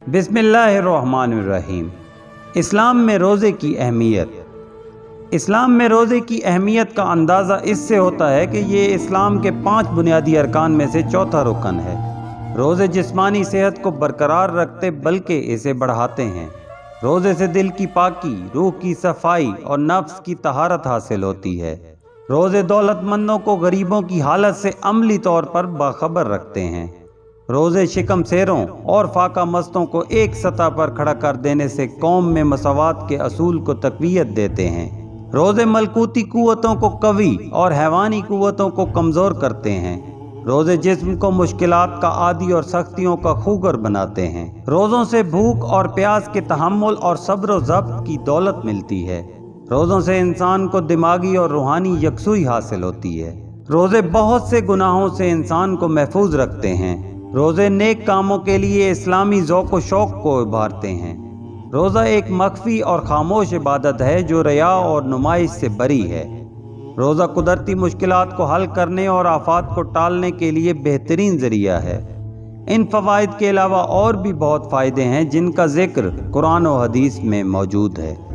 बिस्मिल्लाहिर्रहमानिर्रहीम। इस्लाम में रोज़े की अहमियत। इस्लाम में रोज़े की अहमियत का अंदाज़ा इससे होता है कि ये इस्लाम के 5 बुनियादी अरकान में से चौथा रुकन है। रोज़े जिस्मानी सेहत को बरकरार रखते बल्कि इसे बढ़ाते हैं। रोज़े से दिल की पाकी, रूह की सफाई और नफ्स की तहारत हासिल होती है। रोज़े दौलतमंदों को गरीबों की हालत से अमली तौर पर बाखबर रखते हैं। रोज़े शिकम सेरों और फाका मस्तों को एक सतह पर खड़ा कर देने से कौम में मसावात के असूल को तक़वियत देते हैं। रोज़े मलकूती कुव्वतों को कवी और हैवानी कुव्वतों को कमज़ोर करते हैं। रोज़े जिस्म को मुश्किलात का आदी और सख्तियों का खूगर बनाते हैं। रोज़ों से भूख और प्यास के तहम्मुल और सब्र व ज़ब्त की दौलत मिलती है। रोज़ों से इंसान को दिमागी और रूहानी यकसुई हासिल होती है। रोज़े बहुत से गुनाहों से इंसान को महफूज रखते हैं। रोज़े नेक कामों के लिए इस्लामी ज़ौक़ व शौक़ को उभारते हैं। रोज़ा एक मख्फी और खामोश इबादत है जो रिया और नुमाइश से बरी है। रोज़ा कुदरती मुश्किलात को हल करने और आफात को टालने के लिए बेहतरीन ज़रिया है। इन फ़वाइद के अलावा और भी बहुत फ़ायदे हैं जिनका ज़िक्र कुरान और हदीस में मौजूद है।